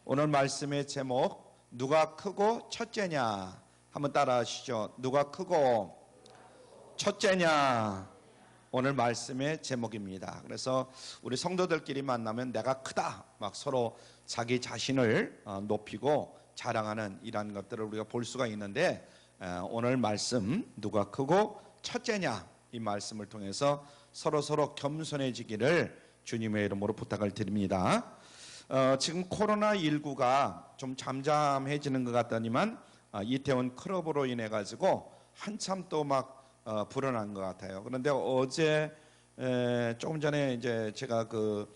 오늘 말씀의 제목, 누가 크고 첫째냐? 한번 따라 하시죠. 누가 크고 첫째냐? 오늘 말씀의 제목입니다. 그래서 우리 성도들끼리 만나면 내가 크다 막 서로 자기 자신을 높이고 자랑하는 이런 것들을 우리가 볼 수가 있는데, 오늘 말씀 누가 크고 첫째냐, 이 말씀을 통해서 서로 겸손해지기를 주님의 이름으로 부탁을 드립니다. 지금 코로나19가 좀 잠잠해지는 것 같더니만 이태원 클럽으로 인해 가지고 한참 또 막 불어난 것 같아요. 그런데 어제 조금 전에 이제 제가 그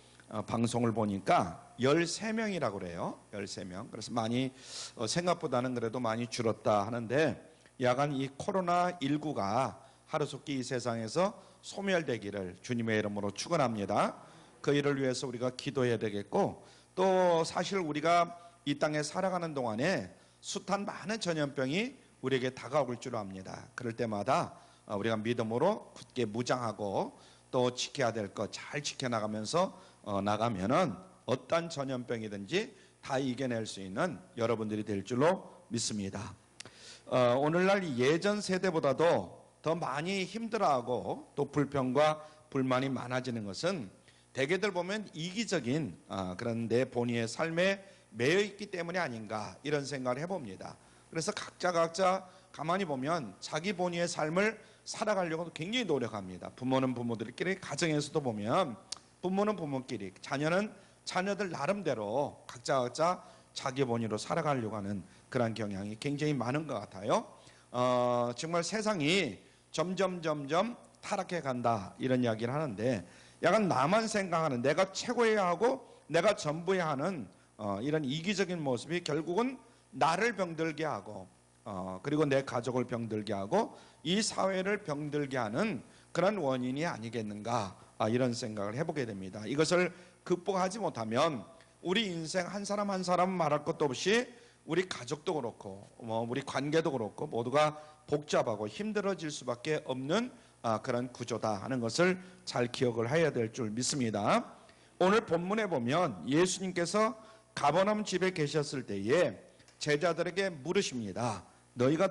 방송을 보니까 13명이라고 그래요. 13명. 그래서 많이 생각보다는 그래도 많이 줄었다 하는데, 야간 이 코로나19가 하루속히 이 세상에서 소멸되기를 주님의 이름으로 축원합니다. 그 일을 위해서 우리가 기도해야 되겠고, 또 사실 우리가 이 땅에 살아가는 동안에 숱한 많은 전염병이 우리에게 다가올 줄 압니다. 그럴 때마다 우리가 믿음으로 굳게 무장하고 또 지켜야 될 것 잘 지켜나가면서 나가면은 어떤 전염병이든지 다 이겨낼 수 있는 여러분들이 될 줄로 믿습니다. 오늘날 예전 세대보다도 더 많이 힘들어하고 또 불평과 불만이 많아지는 것은 대개들 보면 이기적인 그런 내 본의의 삶에 매여 있기 때문이 아닌가, 이런 생각을 해봅니다. 그래서 각자 가만히 보면 자기 본의의 삶을 살아가려고 굉장히 노력합니다. 부모는 부모들끼리, 가정에서도 보면 부모는 부모끼리, 자녀는 자녀들 나름대로 각자 자기 본의로 살아가려고 하는 그런 경향이 굉장히 많은 것 같아요. 정말 세상이 점점 타락해 간다, 이런 이야기를 하는데, 약간 나만 생각하는, 내가 최고여야 하고 내가 전부여야 하는 이런 이기적인 모습이 결국은 나를 병들게 하고 그리고 내 가족을 병들게 하고 이 사회를 병들게 하는 그런 원인이 아니겠는가, 이런 생각을 해보게 됩니다. 이것을 극복하지 못하면 우리 인생 한 사람 한 사람 말할 것도 없이 우리 가족도 그렇고 우리 관계도 그렇고 모두가 복잡하고 힘들어질 수밖에 없는 그런 구조다 하는 것을 잘 기억을 해야 될 줄 믿습니다. 오늘 본문에 보면 예수님께서 가버나움 집에 계셨을 때에 제자들에게 물으십니다. 너희가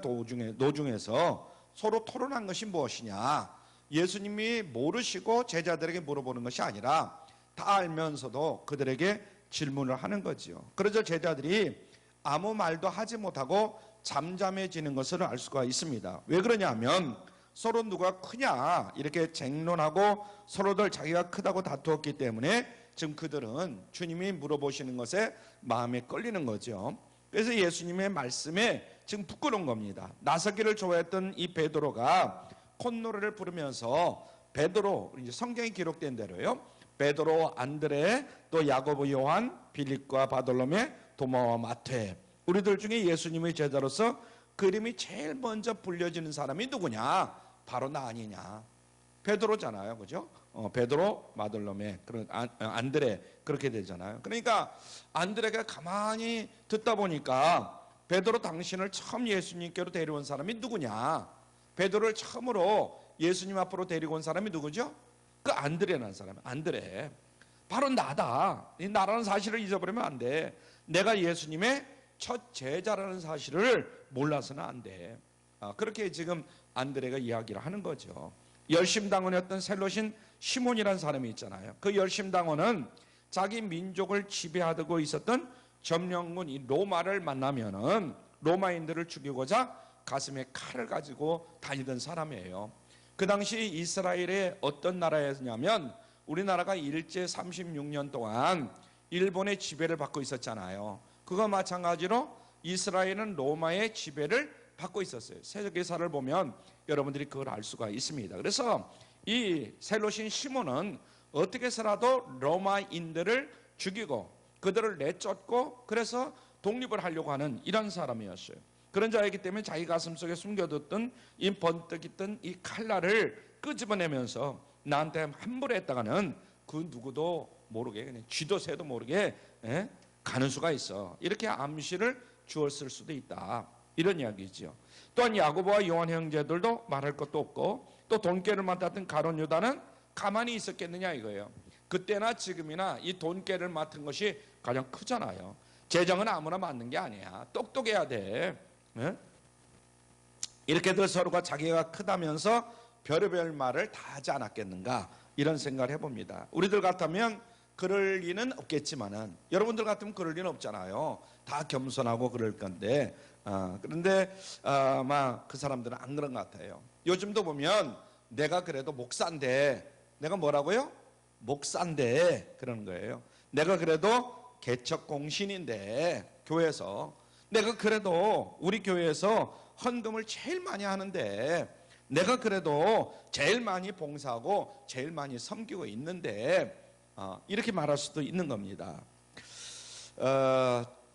노중에서 서로 토론한 것이 무엇이냐? 예수님이 모르시고 제자들에게 물어보는 것이 아니라 다 알면서도 그들에게 질문을 하는 거지요. 그래서 제자들이 아무 말도 하지 못하고 잠잠해지는 것을 알 수가 있습니다. 왜 그러냐면 서로 누가 크냐 이렇게 쟁론하고 서로들 자기가 크다고 다투었기 때문에 지금 그들은 주님이 물어보시는 것에 마음에 끌리는 거죠. 그래서 예수님의 말씀에 지금 부끄러운 겁니다. 나서기를 좋아했던 이 베드로가 콧노래를 부르면서, 베드로, 이제 성경에 기록된 대로요, 베드로, 안드레, 또 야고보, 요한, 빌립과 바돌로메, 도마와 마태, 우리들 중에 예수님의 제자로서 그 이름이 제일 먼저 불려지는 사람이 누구냐? 바로 나 아니냐? 베드로잖아요, 그죠? 베드로, 바돌로메, 안드레, 그렇게 되잖아요. 그러니까 안드레가 가만히 듣다 보니까 베드로, 당신을 처음 예수님께로 데려온 사람이 누구냐? 베드로를 처음으로 예수님 앞으로 데리고 온 사람이 누구죠? 그 안드레라는 사람. 안드레, 바로 나다. 이 나라는 사실을 잊어버리면 안 돼. 내가 예수님의 첫 제자라는 사실을 몰라서는 안 돼. 그렇게 지금 안드레가 이야기를 하는 거죠. 열심당원이었던 셀롯인 시몬이라는 사람이 있잖아요. 그 열심당원은 자기 민족을 지배하고 있었던 점령군 이 로마를 만나면은 로마인들을 죽이고자 가슴에 칼을 가지고 다니던 사람이에요. 그 당시 이스라엘의 어떤 나라였냐면, 우리나라가 일제 36년 동안 일본의 지배를 받고 있었잖아요. 그거 마찬가지로 이스라엘은 로마의 지배를 받고 있었어요. 세계사를 보면 여러분들이 그걸 알 수가 있습니다. 그래서 이 셀롯인 시몬은 어떻게 해서라도 로마인들을 죽이고 그들을 내쫓고 그래서 독립을 하려고 하는 이런 사람이었어요. 그런 자이기 때문에 자기 가슴속에 숨겨뒀던 이 번뜩 있던 이 칼날을 끄집어내면서 나한테 함부로 했다가는 그 누구도 모르게, 그냥 쥐도 새도 모르게 가는 수가 있어. 이렇게 암시를 주었을 수도 있다, 이런 이야기죠. 또한 야고보와 요한 형제들도 말할 것도 없고, 또 돈깨를 맡았던 가룟 유다는 가만히 있었겠느냐 이거예요. 그때나 지금이나 이 돈깨를 맡은 것이 가장 크잖아요. 재정은 아무나 맞는 게 아니야. 똑똑해야 돼. 예? 이렇게들 서로가 자기가 크다면서 별의별 말을 다 하지 않았겠는가, 이런 생각을 해봅니다. 우리들 같으면 그럴 리는 없겠지만은, 여러분들 같으면 그럴 리는 없잖아요. 다 겸손하고 그럴 건데, 그런데 아마 그 사람들은 안 그런 것 같아요. 요즘도 보면 내가 그래도 목사인데, 내가 뭐라고요? 목사인데 그러는 거예요. 내가 그래도 개척공신인데, 교회에서 내가 그래도 우리 교회에서 헌금을 제일 많이 하는데, 내가 그래도 제일 많이 봉사하고 제일 많이 섬기고 있는데, 이렇게 말할 수도 있는 겁니다.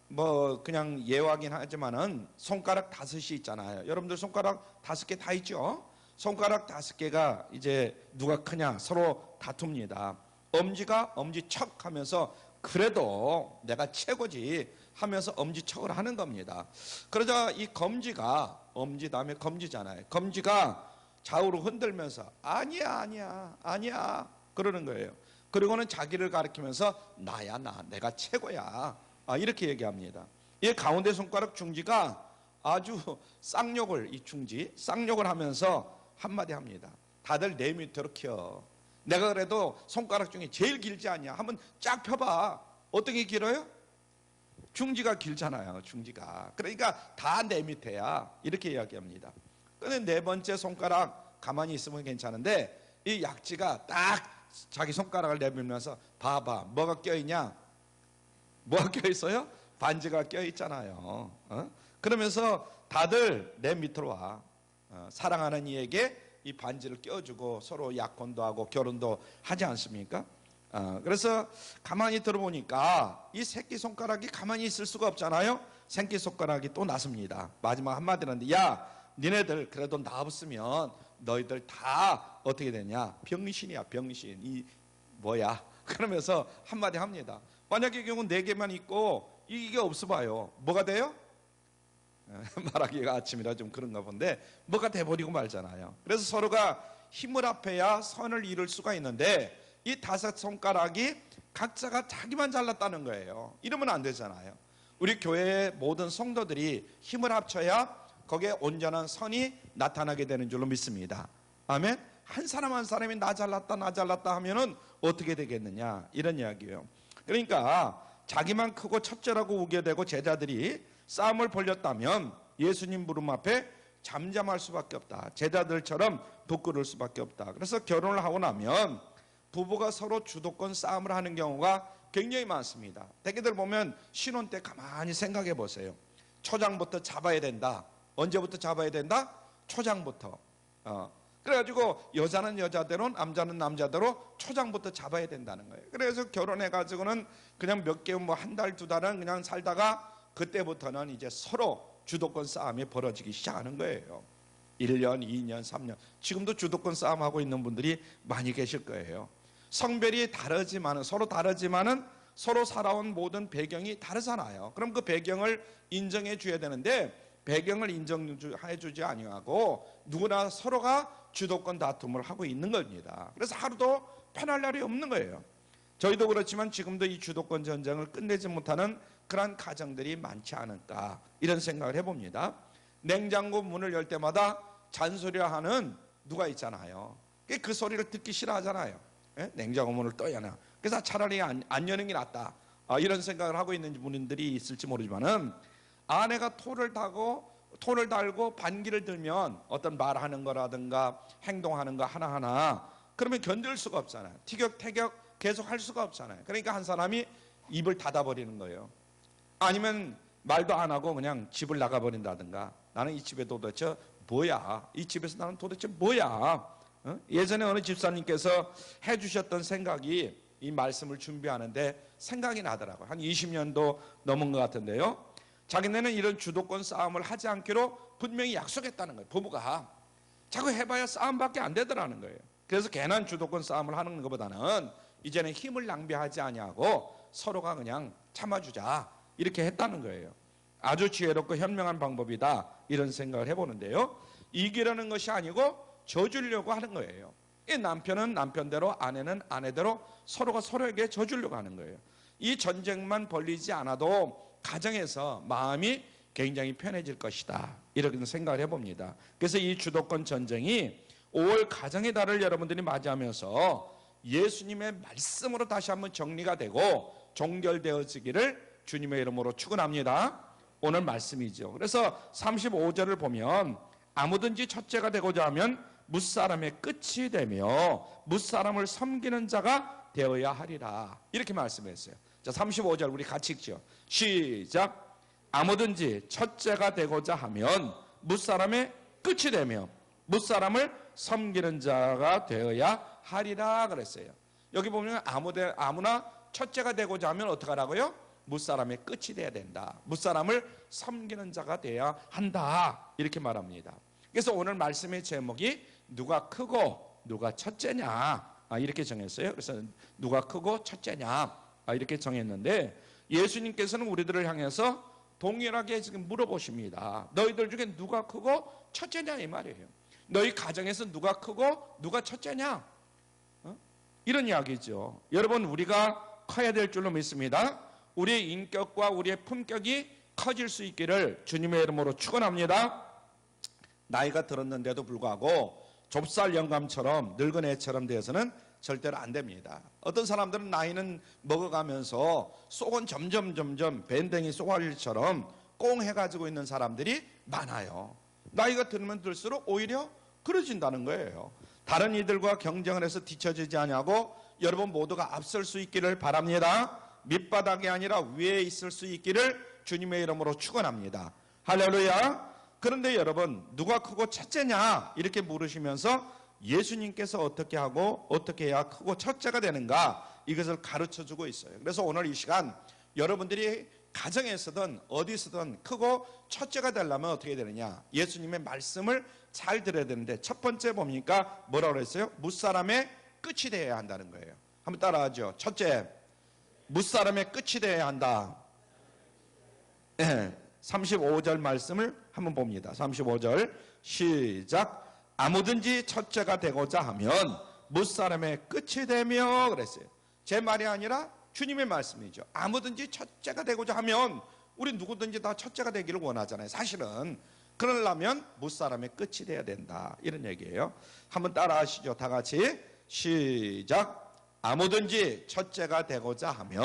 뭐 그냥 예화긴 하지만은 손가락 5이 있잖아요. 여러분들 손가락 5개 다 있죠? 손가락 5개가 이제 누가 크냐 서로 다툽니다. 엄지가 엄지척 하면서 그래도 내가 최고지 하면서 엄지척을 하는 겁니다. 그러자 이 검지가, 엄지 다음에 검지잖아요. 검지가 좌우로 흔들면서 아니야 그러는 거예요. 그리고는 자기를 가리키면서 나야, 내가 최고야, 이렇게 얘기합니다. 이 가운데 손가락 중지가 아주 쌍욕을, 이 중지 쌍욕을 하면서 한마디 합니다. 다들 내 밑으로 켜. 내가 그래도 손가락 중에 제일 길지 않냐? 한번 쫙 펴봐. 어떻게 길어요? 중지가 길잖아요. 중지가. 그러니까 다 내 밑에야, 이렇게 이야기합니다. 근데 4번째 손가락 가만히 있으면 괜찮은데, 이 약지가 딱 자기 손가락을 내밀면서 봐봐, 뭐가 껴있냐? 뭐가 껴있어요? 반지가 껴있잖아요. 그러면서 다들 내 밑으로 와. 사랑하는 이에게 이 반지를 껴주고 서로 약혼도 하고 결혼도 하지 않습니까? 그래서 가만히 들어보니까 이 새끼손가락이 가만히 있을 수가 없잖아요. 새끼손가락이 또 나섭니다. 마지막 한마디는, 야, 니네들 그래도 나 없으면 너희들 다 어떻게 되냐? 병신이야, 병신. 이 뭐야? 그러면서 한마디 합니다. 만약에 이 경우 4개만 있고 이게 없어 봐요. 뭐가 돼요? 말하기가 아침이라 좀 그런가 본데, 뭐가 돼버리고 말잖아요. 그래서 서로가 힘을 합해야 선을 이룰 수가 있는데, 이 5 손가락이 각자가 자기만 잘났다는 거예요. 이러면 안 되잖아요. 우리 교회의 모든 성도들이 힘을 합쳐야 거기에 온전한 선이 나타나게 되는 줄로 믿습니다. 아멘. 한 사람 한 사람이 나 잘났다 하면은 어떻게 되겠느냐, 이런 이야기예요. 그러니까 자기만 크고 첫째라고 우게 되고 제자들이 싸움을 벌였다면 예수님 부름 앞에 잠잠할 수밖에 없다. 제자들처럼 부끄러울 수밖에 없다. 그래서 결혼을 하고 나면 부부가 서로 주도권 싸움을 하는 경우가 굉장히 많습니다. 대개들 보면 신혼 때 가만히 생각해 보세요. 초장부터 잡아야 된다. 언제부터 잡아야 된다? 초장부터. 그래가지고 여자는 여자대로, 남자는 남자대로 초장부터 잡아야 된다는 거예요. 그래서 결혼해가지고는 그냥 몇 개월, 뭐 1달, 2달은 그냥 살다가 그때부터는 이제 서로 주도권 싸움이 벌어지기 시작하는 거예요. 1년, 2년, 3년. 지금도 주도권 싸움하고 있는 분들이 많이 계실 거예요. 성별이 다르지만은, 서로 다르지만은 서로 살아온 모든 배경이 다르잖아요. 그럼 그 배경을 인정해 줘야 되는데, 배경을 인정해 주지 아니하고 누구나 서로가 주도권 다툼을 하고 있는 겁니다. 그래서 하루도 편할 날이 없는 거예요. 저희도 그렇지만 지금도 이 주도권 전쟁을 끝내지 못하는 그런 가정들이 많지 않을까, 이런 생각을 해봅니다. 냉장고 문을 열 때마다 잔소리하는 누가 있잖아요. 그 소리를 듣기 싫어하잖아요. 냉장고 문을 또 여나. 그래서 차라리 안 여는 게 낫다, 이런 생각을 하고 있는 분들이 있을지 모르지만은, 아내가 토를 달고 반기를 들면 어떤 말하는 거라든가 행동하는 거 하나하나, 그러면 견딜 수가 없잖아요. 티격태격 계속 할 수가 없잖아요. 그러니까 한 사람이 입을 닫아버리는 거예요. 아니면 말도 안 하고 그냥 집을 나가버린다든가. 나는 이 집에 도대체 뭐야? 이 집에서 나는 도대체 뭐야? 예전에 어느 집사님께서 해주셨던 생각이, 이 말씀을 준비하는데 생각이 나더라고요. 한 20년도 넘은 것 같은데요. 자기네는 이런 주도권 싸움을 하지 않기로 분명히 약속했다는 거예요. 부부가 자꾸 해봐야 싸움밖에 안 되더라는 거예요. 그래서 괜한 주도권 싸움을 하는 것보다는 이제는 힘을 낭비하지 아니하고 서로가 그냥 참아주자, 이렇게 했다는 거예요. 아주 지혜롭고 현명한 방법이다, 이런 생각을 해보는데요. 이기려는 것이 아니고 져주려고 하는 거예요. 이 남편은 남편대로, 아내는 아내대로 서로가 서로에게 져주려고 하는 거예요. 이 전쟁만 벌리지 않아도 가정에서 마음이 굉장히 편해질 것이다, 이렇게 생각을 해봅니다. 그래서 이 주도권 전쟁이 5월 가정의 달을 여러분들이 맞이하면서 예수님의 말씀으로 다시 한번 정리가 되고 종결되어지기를 주님의 이름으로 축원합니다. 오늘 말씀이죠. 그래서 35절을 보면 아무든지 첫째가 되고자 하면 뭇사람의 끝이 되며 뭇사람을 섬기는 자가 되어야 하리라, 이렇게 말씀했어요. 자, 35절 우리 같이 읽죠. 시작. 아무든지 첫째가 되고자 하면 뭇사람의 끝이 되며 뭇사람을 섬기는 자가 되어야 하리라 그랬어요. 여기 보면 아무나 첫째가 되고자 하면 어떻게 하라고요? 뭇사람의 끝이 돼야 된다. 뭇사람을 섬기는 자가 돼야 한다, 이렇게 말합니다. 그래서 오늘 말씀의 제목이 누가 크고 누가 첫째냐, 이렇게 정했어요. 그래서 누가 크고 첫째냐, 이렇게 정했는데 예수님께서는 우리들을 향해서 동일하게 지금 물어보십니다. 너희들 중에 누가 크고 첫째냐, 이 말이에요. 너희 가정에서 누가 크고 누가 첫째냐, 이런 이야기죠. 여러분, 우리가 커야 될 줄로 믿습니다. 우리의 인격과 우리의 품격이 커질 수 있기를 주님의 이름으로 축원합니다. 나이가 들었는데도 불구하고 좁쌀 영감처럼 늙은 애처럼 되어서는 절대로 안 됩니다. 어떤 사람들은 나이는 먹어가면서 속은 점점 밴댕이 쏘가리처럼 꽁해가지고 있는 사람들이 많아요. 나이가 들면 들수록 오히려 그러진다는 거예요. 다른 이들과 경쟁을 해서 뒤처지지 아니하고 여러분 모두가 앞설 수 있기를 바랍니다. 밑바닥이 아니라 위에 있을 수 있기를 주님의 이름으로 축원합니다. 할렐루야. 그런데 여러분, 누가 크고 첫째냐 이렇게 물으시면서 예수님께서 어떻게 하고 어떻게 해야 크고 첫째가 되는가, 이것을 가르쳐주고 있어요. 그래서 오늘 이 시간 여러분들이 가정에서든 어디서든 크고 첫째가 되려면 어떻게 되느냐, 예수님의 말씀을 잘 들어야 되는데 첫 번째 보니까 뭐라고 그랬어요? 뭇사람의 끝이 되어야 한다는 거예요. 한번 따라하죠. 첫째, 뭇사람의 끝이 되어야 한다. 35절 말씀을 한번 봅니다. 35절 시작. 아무든지 첫째가 되고자 하면 뭇사람의 끝이 되며 그랬어요. 제 말이 아니라 주님의 말씀이죠. 아무든지 첫째가 되고자 하면 우리 누구든지 다 첫째가 되기를 원하잖아요. 사실은 그러려면 뭇사람의 끝이 돼야 된다, 이런 얘기예요. 한번 따라 하시죠. 다 같이 시작. 아무든지 첫째가 되고자 하면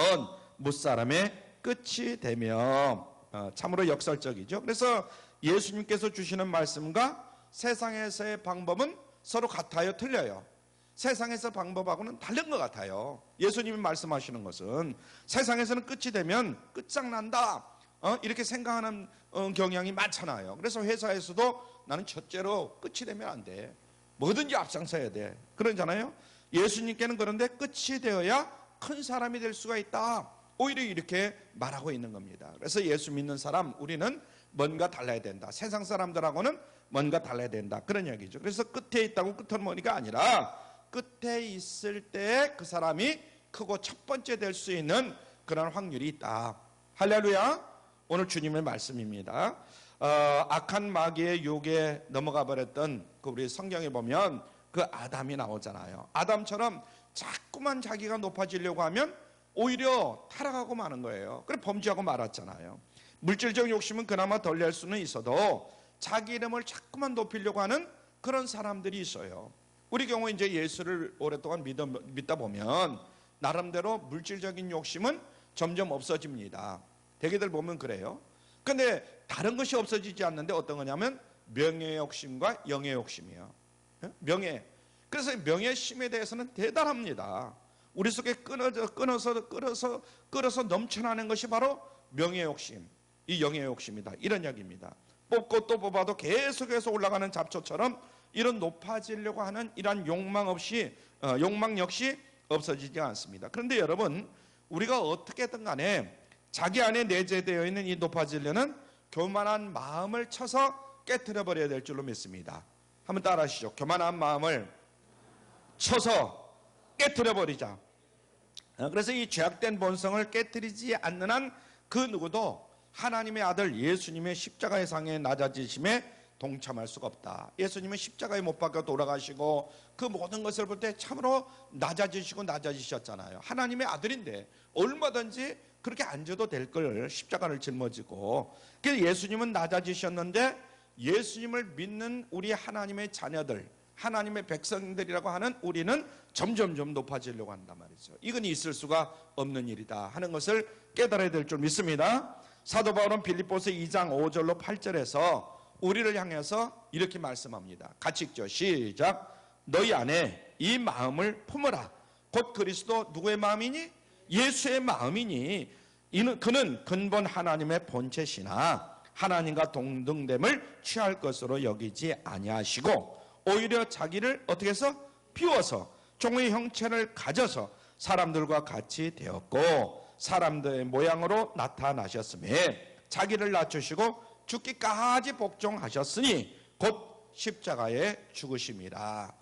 뭇사람의 끝이 되며. 참으로 역설적이죠. 그래서 예수님께서 주시는 말씀과 세상에서의 방법은 서로 같아요, 틀려요? 세상에서 방법하고는 다른 것 같아요. 예수님이 말씀하시는 것은 세상에서는 끝이 되면 끝장난다, 이렇게 생각하는 경향이 많잖아요. 그래서 회사에서도 나는 첫째로 끝이 되면 안 돼, 뭐든지 앞장서야 돼, 그러잖아요. 예수님께는 그런데 끝이 되어야 큰 사람이 될 수가 있다, 오히려 이렇게 말하고 있는 겁니다. 그래서 예수 믿는 사람, 우리는 뭔가 달라야 된다, 세상 사람들하고는 뭔가 달라야 된다, 그런 얘기죠. 그래서 끝에 있다고 끝할머니가 아니라 끝에 있을 때 그 사람이 크고 첫 번째 될 수 있는 그런 확률이 있다. 할렐루야. 오늘 주님의 말씀입니다. 악한 마귀의 유혹에 넘어가 버렸던 그 우리 성경에 보면 그 아담이 나오잖아요. 아담처럼 자꾸만 자기가 높아지려고 하면 오히려 타락하고 마는 거예요. 그래 범죄하고 말았잖아요. 물질적 욕심은 그나마 덜 낼 수는 있어도 자기 이름을 자꾸만 높이려고 하는 그런 사람들이 있어요. 우리 경우에 이제 예수를 오랫동안 믿다 보면 나름대로 물질적인 욕심은 점점 없어집니다. 대개들 보면 그래요. 근데 다른 것이 없어지지 않는데 어떤 거냐면 명예 욕심과 영예 욕심이에요. 명예. 그래서 명예심에 대해서는 대단합니다. 우리 속에 끓어서 넘쳐나는 것이 바로 명예 욕심, 이 영예 욕심이다, 이런 이야기입니다. 뽑고 또 뽑아도 계속해서 올라가는 잡초처럼 이런 높아지려고 하는 이러한 욕망 역시 없어지지 않습니다. 그런데 여러분, 우리가 어떻게든 간에 자기 안에 내재되어 있는 이 높아지려는 교만한 마음을 쳐서 깨트려 버려야 될 줄로 믿습니다. 한번 따라 하시죠. 교만한 마음을 쳐서 깨트려 버리자. 그래서 이 죄악된 본성을 깨트리지 않는 한 그 누구도 하나님의 아들 예수님의 십자가의 상에 낮아지심에 동참할 수가 없다. 예수님은 십자가에 못 박혀 돌아가시고 그 모든 것을 볼 때 참으로 낮아지셨잖아요. 하나님의 아들인데 얼마든지 그렇게 앉아도 될 걸 십자가를 짊어지고, 그래서 예수님은 낮아지셨는데 예수님을 믿는 우리 하나님의 자녀들, 하나님의 백성들이라고 하는 우리는 점점점 높아지려고 한단 말이죠. 이건 있을 수가 없는 일이다 하는 것을 깨달아야 될 줄 믿습니다. 사도 바울은 빌립보서 2장 5절로 8절에서 우리를 향해서 이렇게 말씀합니다. 같이 읽죠. 시작. 너희 안에 이 마음을 품어라. 곧 그리스도 누구의 마음이니? 예수의 마음이니. 그는 근본 하나님의 본체시나 하나님과 동등됨을 취할 것으로 여기지 아니하시고 오히려 자기를 어떻게 해서 비워서 종의 형체를 가져서 사람들과 같이 되었고 사람들의 모양으로 나타나셨음에 자기를 낮추시고 죽기까지 복종하셨으니 곧 십자가에 죽으심이라.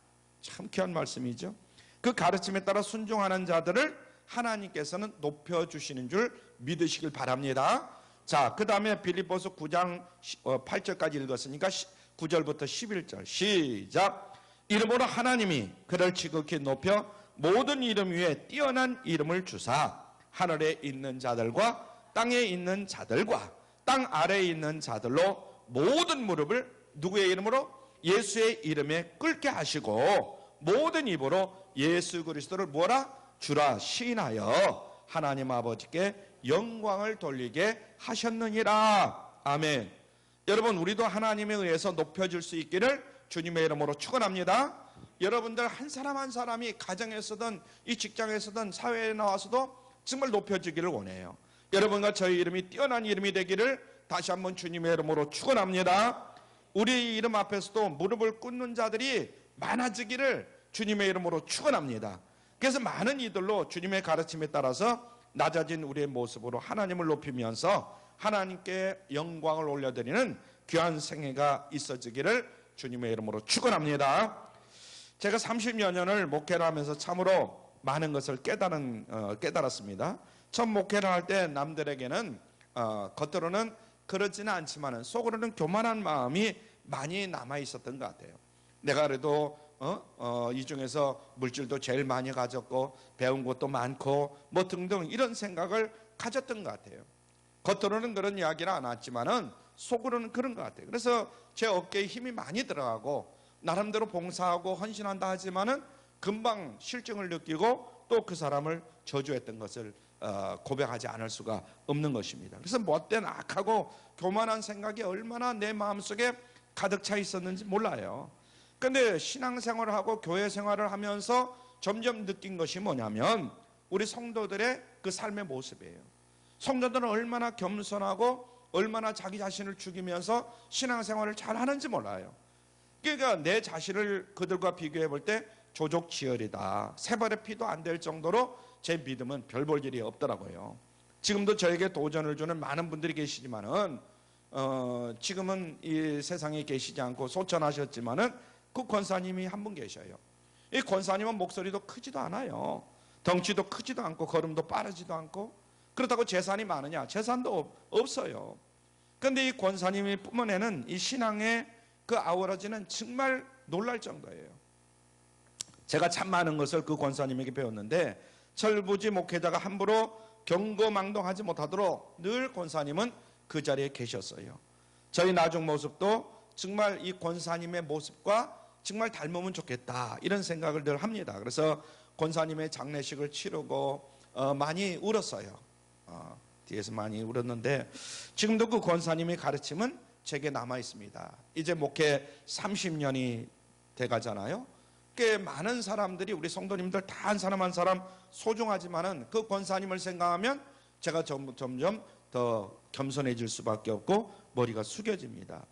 참 귀한 말씀이죠. 그 가르침에 따라 순종하는 자들을 하나님께서는 높여주시는 줄 믿으시길 바랍니다. 자, 그 다음에 빌립보서 9장 8절까지 읽었으니까 9절부터 11절 시작. 이름으로 하나님이 그를 지극히 높여 모든 이름 위에 뛰어난 이름을 주사 하늘에 있는 자들과 땅에 있는 자들과 땅 아래에 있는 자들로 모든 무릎을 누구의 이름으로? 예수의 이름에 꿇게 하시고 모든 입으로 예수 그리스도를 뭐라? 주라 시인하여 하나님 아버지께 영광을 돌리게 하셨느니라. 아멘. 여러분, 우리도 하나님에 의해서 높여질 수 있기를 주님의 이름으로 축원합니다. 여러분들 한 사람 한 사람이 가정에서든 이 직장에서든 사회에 나와서도 정말 높여지기를 원해요. 여러분과 저희 이름이 뛰어난 이름이 되기를 다시 한번 주님의 이름으로 축원합니다. 우리 이름 앞에서도 무릎을 꿇는 자들이 많아지기를 주님의 이름으로 축원합니다. 그래서 많은 이들로 주님의 가르침에 따라서 낮아진 우리의 모습으로 하나님을 높이면서 하나님께 영광을 올려드리는 귀한 생애가 있어지기를 주님의 이름으로 축원합니다. 제가 30여 년을 목회를 하면서 참으로 많은 것을 깨달았습니다. 첫 목회를 할 때 남들에게는 겉으로는 그렇지는 않지만 속으로는 교만한 마음이 많이 남아 있었던 것 같아요. 내가 그래도 이 중에서 물질도 제일 많이 가졌고 배운 것도 많고 뭐 등등 이런 생각을 가졌던 것 같아요. 겉으로는 그런 이야기를 안 했지만은 속으로는 그런 것 같아요. 그래서 제 어깨에 힘이 많이 들어가고 나름대로 봉사하고 헌신한다 하지만은 금방 실증을 느끼고 또 그 사람을 저주했던 것을 고백하지 않을 수가 없는 것입니다. 그래서 못된 악하고 교만한 생각이 얼마나 내 마음속에 가득 차 있었는지 몰라요. 그런데 신앙생활을 하고 교회 생활을 하면서 점점 느낀 것이 뭐냐면 우리 성도들의 그 삶의 모습이에요. 성도들은 얼마나 겸손하고 얼마나 자기 자신을 죽이면서 신앙생활을 잘 하는지 몰라요. 그러니까 내 자신을 그들과 비교해 볼 때 조족지혈이다. 세 발의 피도 안 될 정도로 제 믿음은 별 볼 일이 없더라고요. 지금도 저에게 도전을 주는 많은 분들이 계시지만은 지금은 이 세상에 계시지 않고 소천하셨지만은 그 권사님이 한 분 계셔요. 이 권사님은 목소리도 크지도 않아요. 덩치도 크지도 않고 걸음도 빠르지도 않고 그렇다고 재산이 많으냐? 재산도 없어요. 그런데 이 권사님이 뿜어내는 이 신앙의 그 아우라지는 정말 놀랄 정도예요. 제가 참 많은 것을 그 권사님에게 배웠는데 철부지 목회자가 함부로 경거망동하지 못하도록 늘 권사님은 그 자리에 계셨어요. 저희 나중 모습도 정말 이 권사님의 모습과 정말 닮으면 좋겠다 이런 생각을 늘 합니다. 그래서 권사님의 장례식을 치르고 많이 울었어요. 뒤에서 많이 울었는데 지금도 그 권사님의 가르침은 제게 남아 있습니다. 이제 목회 30년이 돼가잖아요. 꽤 많은 사람들이 우리 성도님들 다 한 사람 한 사람 소중하지만은 그 권사님을 생각하면 제가 점점 더 겸손해질 수밖에 없고 머리가 숙여집니다.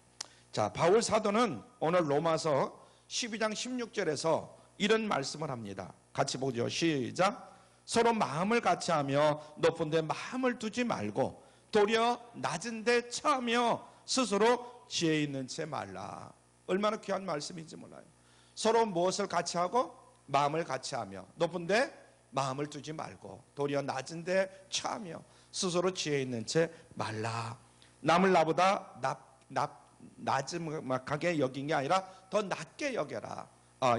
자, 바울 사도는 오늘 로마서 12장 16절에서 이런 말씀을 합니다. 같이 보죠. 시작. 서로 마음을 같이하며 높은 데 마음을 두지 말고 도리어 낮은 데 처하며 스스로 지혜 있는 채 말라. 얼마나 귀한 말씀인지 몰라요. 서로 무엇을 같이 하고 마음을 같이 하며 높은 데 마음을 두지 말고 도리어 낮은 데 처하며 스스로 지혜 있는 채 말라. 남을 나보다 나지막하게 여긴 게 아니라 더 낮게 여겨라.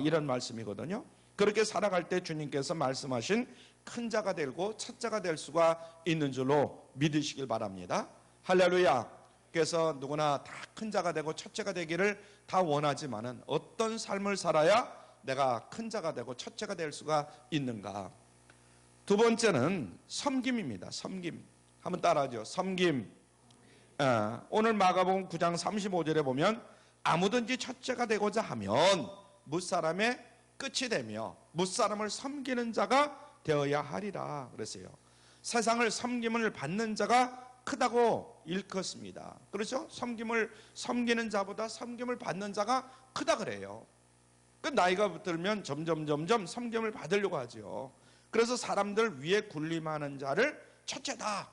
이런 말씀이거든요. 그렇게 살아갈 때 주님께서 말씀하신 큰 자가 되고 첫자가 될 수가 있는 줄로 믿으시길 바랍니다. 할렐루야. 그래서 누구나 다 큰 자가 되고 첫째가 되기를 다 원하지만은 어떤 삶을 살아야 내가 큰 자가 되고 첫째가 될 수가 있는가? 두 번째는 섬김입니다. 섬김. 한번 따라하죠. 섬김. 오늘 마가복음 9장 35절에 보면 아무든지 첫째가 되고자 하면 무사람의 끝이 되며 무사람을 섬기는 자가 되어야 하리라 그랬어요. 세상을 섬김을 받는 자가 크다고 일컫습니다. 그렇죠? 섬기는 자보다 섬김을 받는 자가 크다 그래요. 그 나이가 들면 점점 섬김을 받으려고 하죠. 그래서 사람들 위에 군림하는 자를 첫째다,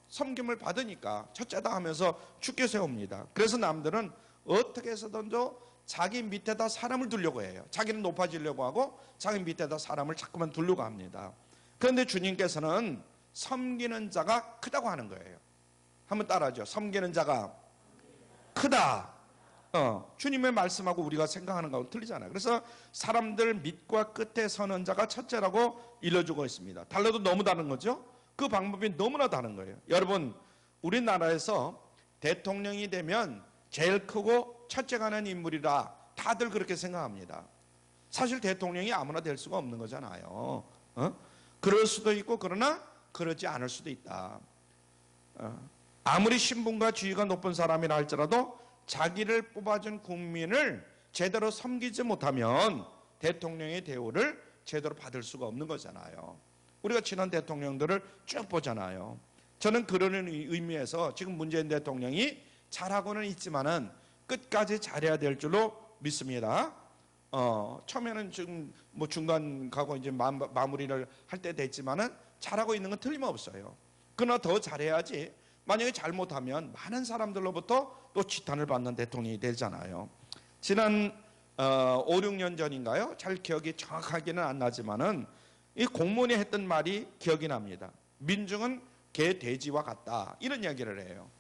섬김을 받으니까 첫째다 하면서 죽게 세웁니다. 그래서 남들은 어떻게 해서든지 자기 밑에다 사람을 두려고 해요. 자기는 높아지려고 하고 자기 밑에다 사람을 자꾸만 두려고 합니다. 그런데 주님께서는 섬기는 자가 크다고 하는 거예요. 한번 따라하죠. 섬기는 자가 크다. 주님의 말씀하고 우리가 생각하는 거하고 틀리잖아요. 그래서 사람들 밑과 끝에 서는 자가 첫째라고 일러주고 있습니다. 달라도 너무 다른 거죠. 그 방법이 너무나 다른 거예요. 여러분, 우리나라에서 대통령이 되면 제일 크고 첫째가 하는 인물이라 다들 그렇게 생각합니다. 사실 대통령이 아무나 될 수가 없는 거잖아요. 그럴 수도 있고 그러나 그러지 않을 수도 있다. 아무리 신분과 지위가 높은 사람이라 할지라도 자기를 뽑아준 국민을 제대로 섬기지 못하면 대통령의 대우를 제대로 받을 수가 없는 거잖아요. 우리가 지난 대통령들을 쭉 보잖아요. 저는 그런 의미에서 지금 문재인 대통령이 잘하고는 있지만은 끝까지 잘해야 될 줄로 믿습니다. 처음에는 지금 뭐 중간 가고 이제 마무리를 할 때 됐지만은 잘하고 있는 건 틀림없어요. 그러나 더 잘해야지. 만약에 잘못하면 많은 사람들로부터 또 지탄을 받는 대통령이 되잖아요. 지난 5, 6년 전인가요? 잘 기억이 정확하게는 안 나지만은 이 공무원이 했던 말이 기억이 납니다. 민중은 개, 돼지와 같다. 이런 이야기를 해요.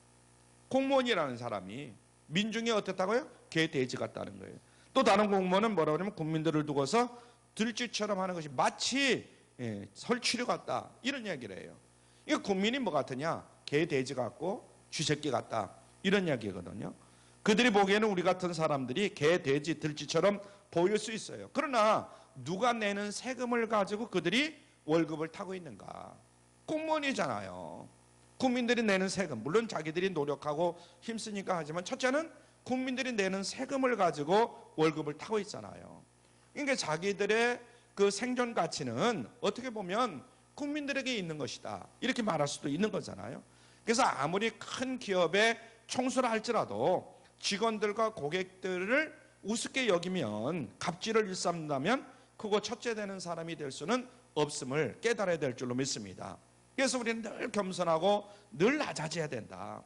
공무원이라는 사람이 민중이 어떻다고요? 개, 돼지 같다는 거예요. 또 다른 공무원은 뭐라고 하냐면 국민들을 두고서 들쥐처럼 하는 것이 마치 설치류 같다. 이런 이야기를 해요. 이 국민이 뭐 같으냐? 개, 돼지 같고 쥐새끼 같다. 이런 이야기거든요. 그들이 보기에는 우리 같은 사람들이 개, 돼지, 들쥐처럼 보일 수 있어요. 그러나 누가 내는 세금을 가지고 그들이 월급을 타고 있는가? 공무원이잖아요. 국민들이 내는 세금, 물론 자기들이 노력하고 힘쓰니까 하지만 첫째는 국민들이 내는 세금을 가지고 월급을 타고 있잖아요. 그러니까 자기들의 그 생존 가치는 어떻게 보면 국민들에게 있는 것이다. 이렇게 말할 수도 있는 거잖아요. 그래서 아무리 큰 기업의 총수라 할지라도 직원들과 고객들을 우습게 여기면 갑질을 일삼는다면 그거 첫째 되는 사람이 될 수는 없음을 깨달아야 될 줄로 믿습니다. 그래서 우리는 늘 겸손하고 늘 낮아져야 된다.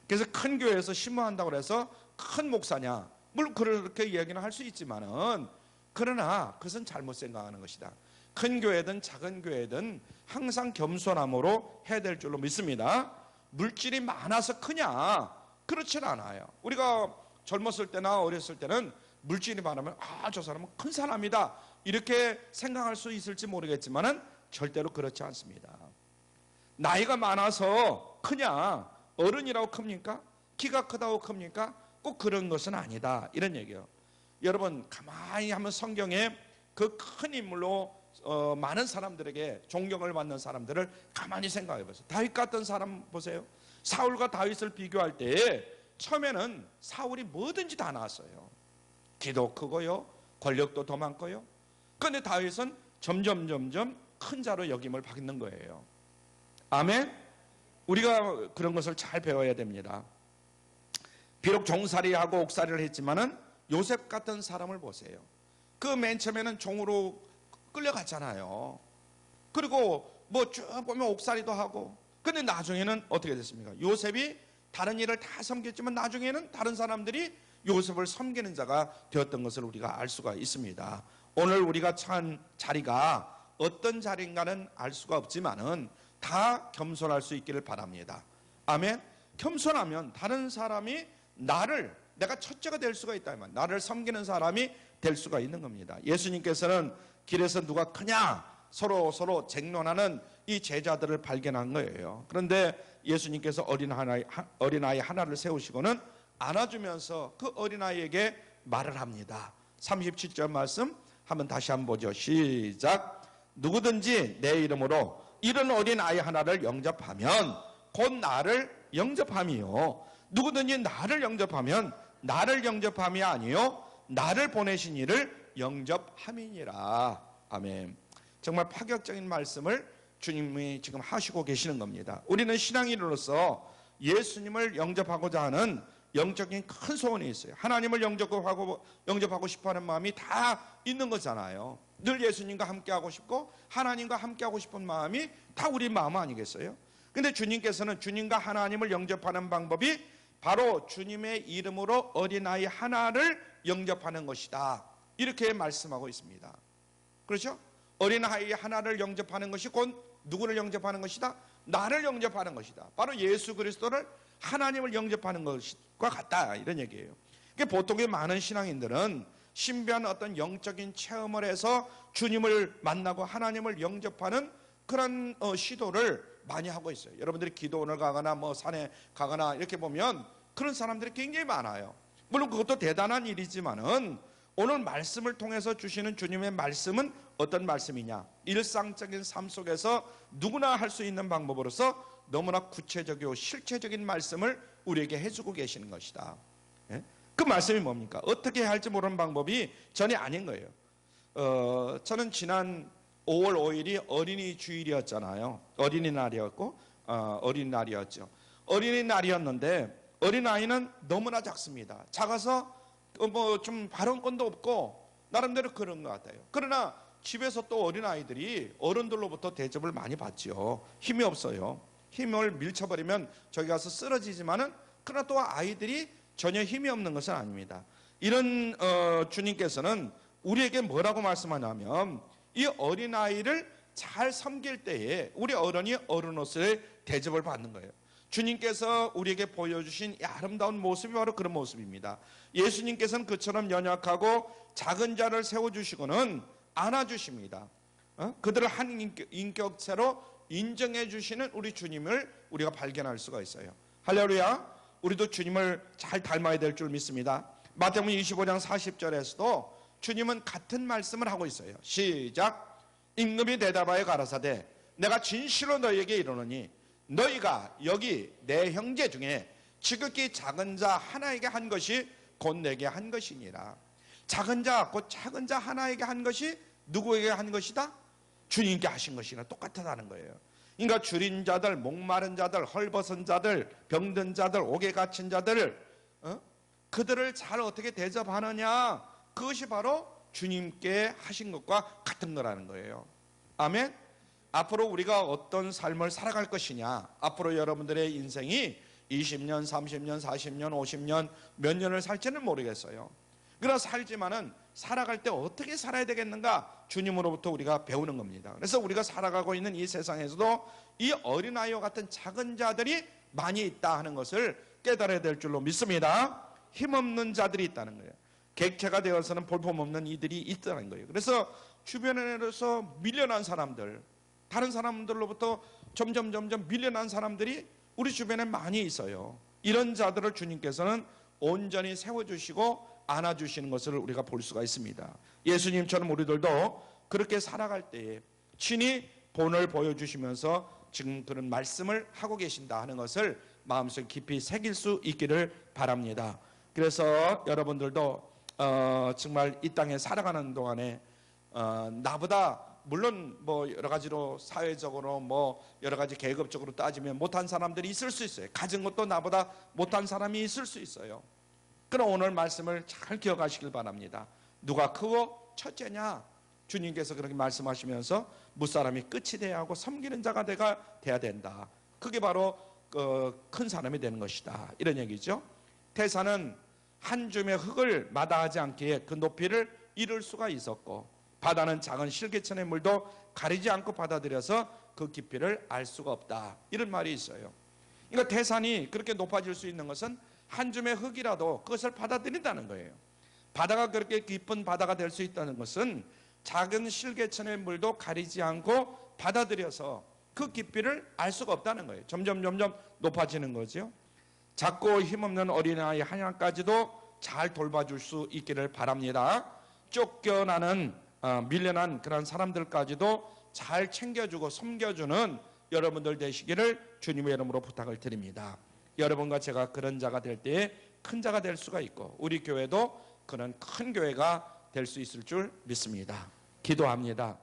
그래서 큰 교회에서 신무한다고 해서 큰 목사냐? 물론 그렇게 이야기는 할 수 있지만은 그러나 그것은 잘못 생각하는 것이다. 큰 교회든 작은 교회든 항상 겸손함으로 해야 될 줄로 믿습니다. 물질이 많아서 크냐? 그렇진 않아요. 우리가 젊었을 때나 어렸을 때는 물질이 많으면 저 사람은 큰 사람이다 이렇게 생각할 수 있을지 모르겠지만은 절대로 그렇지 않습니다. 나이가 많아서 크냐? 어른이라고 큽니까? 키가 크다고 큽니까? 꼭 그런 것은 아니다 이런 얘기예요. 여러분 가만히 한번 성경에 그 큰 인물로 많은 사람들에게 존경을 받는 사람들을 가만히 생각해 보세요. 다윗 같은 사람 보세요. 사울과 다윗을 비교할 때 처음에는 사울이 뭐든지 다 나왔어요. 기도 크고요, 권력도 더 많고요. 그런데 다윗은 점점 큰 자로 여김을 받는 거예요. 아멘. 우리가 그런 것을 잘 배워야 됩니다. 비록 종살이하고 옥살이를 했지만은 요셉 같은 사람을 보세요. 그 맨 처음에는 종으로 끌려갔잖아요. 그리고 뭐 쭉 보면 옥살이도 하고. 근데 나중에는 어떻게 됐습니까? 요셉이 다른 일을 다 섬겼지만 나중에는 다른 사람들이 요셉을 섬기는 자가 되었던 것을 우리가 알 수가 있습니다. 오늘 우리가 처한 자리가 어떤 자리인가는 알 수가 없지만은 다 겸손할 수 있기를 바랍니다. 아멘. 겸손하면 다른 사람이 내가 첫째가 될 수가 있다. 나를 섬기는 사람이 될 수가 있는 겁니다. 예수님께서는 길에서 누가 크냐 서로 쟁론하는 이 제자들을 발견한 거예요. 그런데 예수님께서 어린아이 하나를 세우시고는 안아주면서 그 어린아이에게 말을 합니다. 37절 말씀 한번 다시 한번 보죠. 시작. 누구든지 내 이름으로 이런 어린아이 하나를 영접하면 곧 나를 영접함이요. 누구든지 나를 영접하면 나를 영접함이 아니요 나를 보내신 이를 영접함이니라. 아멘. 정말 파격적인 말씀을 주님이 지금 하시고 계시는 겁니다. 우리는 신앙인으로서 예수님을 영접하고자 하는 영적인 큰 소원이 있어요. 하나님을 영접하고 싶어하는 마음이 다 있는 거잖아요. 늘 예수님과 함께하고 싶고 하나님과 함께하고 싶은 마음이 다 우리 마음 아니겠어요? 근데 주님께서는 주님과 하나님을 영접하는 방법이 바로 주님의 이름으로 어린아이 하나를 영접하는 것이다, 이렇게 말씀하고 있습니다. 그렇죠? 어린아이 하나를 영접하는 것이 곧 누구를 영접하는 것이다? 나를 영접하는 것이다. 바로 예수 그리스도를 하나님을 영접하는 것과 같다, 이런 얘기예요. 보통의 많은 신앙인들은 신비한 어떤 영적인 체험을 해서 주님을 만나고 하나님을 영접하는 그런 시도를 많이 하고 있어요. 여러분들이 기도원을 가거나 뭐 산에 가거나 이렇게 보면 그런 사람들이 굉장히 많아요. 물론 그것도 대단한 일이지만은 오늘 말씀을 통해서 주시는 주님의 말씀은 어떤 말씀이냐? 일상적인 삶 속에서 누구나 할 수 있는 방법으로서 너무나 구체적이고 실체적인 말씀을 우리에게 해주고 계시는 것이다. 예? 그 말씀이 뭡니까? 어떻게 해야 할지 모르는 방법이 전혀 아닌 거예요. 저는 지난 5월 5일이 어린이 주일이었잖아요. 어린이날이었고 어린이날이었죠. 어린이날이었는데 어린아이는 너무나 작습니다. 작아서 뭐 좀 발언권도 없고 나름대로 그런 것 같아요. 그러나 집에서 또 어린아이들이 어른들로부터 대접을 많이 받죠. 힘이 없어요. 힘을 밀쳐버리면 저기 가서 쓰러지지만은 그러나 또 아이들이 전혀 힘이 없는 것은 아닙니다. 이런 주님께서는 우리에게 뭐라고 말씀하냐면 이 어린아이를 잘 섬길 때에 우리 어른이 어른으로서의 대접을 받는 거예요. 주님께서 우리에게 보여주신 이 아름다운 모습이 바로 그런 모습입니다. 예수님께서는 그처럼 연약하고 작은 자를 세워주시고는 안아주십니다. 그들을 한 인격체로 인정해 주시는 우리 주님을 우리가 발견할 수가 있어요. 할렐루야. 우리도 주님을 잘 닮아야 될 줄 믿습니다. 마태복음 25장 40절에서도 주님은 같은 말씀을 하고 있어요. 시작. 임금이 대답하여 가라사대 내가 진실로 너희에게 이르노니 너희가 여기 내 형제 중에 지극히 작은 자 하나에게 한 것이 곧 내게 한 것이니라. 작은 자 곧 작은 자 하나에게 한 것이 누구에게 한 것이다? 주님께 하신 것이나 똑같다는 거예요. 그러니까 줄인 자들, 목마른 자들, 헐벗은 자들, 병든 자들, 옥에 갇힌 자들, 그들을 잘 어떻게 대접하느냐, 그것이 바로 주님께 하신 것과 같은 거라는 거예요. 아멘. 앞으로 우리가 어떤 삶을 살아갈 것이냐, 앞으로 여러분들의 인생이 20년, 30년, 40년, 50년 몇 년을 살지는 모르겠어요. 그러나 살지만은 살아갈 때 어떻게 살아야 되겠는가, 주님으로부터 우리가 배우는 겁니다. 그래서 우리가 살아가고 있는 이 세상에서도 이 어린아이와 같은 작은 자들이 많이 있다 하는 것을 깨달아야 될 줄로 믿습니다. 힘없는 자들이 있다는 거예요. 객체가 되어서는 볼품없는 이들이 있다는 거예요. 그래서 주변에서 밀려난 사람들, 다른 사람들로부터 점점 밀려난 사람들이 우리 주변에 많이 있어요. 이런 자들을 주님께서는 온전히 세워주시고 안아주시는 것을 우리가 볼 수가 있습니다. 예수님처럼 우리들도 그렇게 살아갈 때에 친히 본을 보여주시면서 지금 그런 말씀을 하고 계신다 하는 것을 마음속에 깊이 새길 수 있기를 바랍니다. 그래서 여러분들도 정말 이 땅에 살아가는 동안에 나보다 물론 뭐 여러 가지로 사회적으로 뭐 여러 가지 계급적으로 따지면 못한 사람들이 있을 수 있어요. 가진 것도 나보다 못한 사람이 있을 수 있어요. 그럼 오늘 말씀을 잘 기억하시길 바랍니다. 누가 크고 첫째냐? 주님께서 그렇게 말씀하시면서 무사람이 끝이 돼야 하고 섬기는 자가 돼야 된다. 그게 바로 큰 사람이 되는 것이다, 이런 얘기죠. 태산은 한 줌의 흙을 마다하지 않기에 그 높이를 이룰 수가 있었고, 바다는 작은 실개천의 물도 가리지 않고 받아들여서 그 깊이를 알 수가 없다, 이런 말이 있어요. 그러니까 태산이 그렇게 높아질 수 있는 것은 한 줌의 흙이라도 그것을 받아들인다는 거예요. 바다가 그렇게 깊은 바다가 될 수 있다는 것은 작은 실개천의 물도 가리지 않고 받아들여서 그 깊이를 알 수가 없다는 거예요. 점점 높아지는 거죠. 작고 힘없는 어린아이 하나까지도 잘 돌봐줄 수 있기를 바랍니다. 쫓겨나는 밀려난 그런 사람들까지도 잘 챙겨주고 섬겨주는 여러분들 되시기를 주님의 이름으로 부탁을 드립니다. 여러분과 제가 그런 자가 될 때에 큰 자가 될 수가 있고 우리 교회도 그런 큰 교회가 될 수 있을 줄 믿습니다. 기도합니다.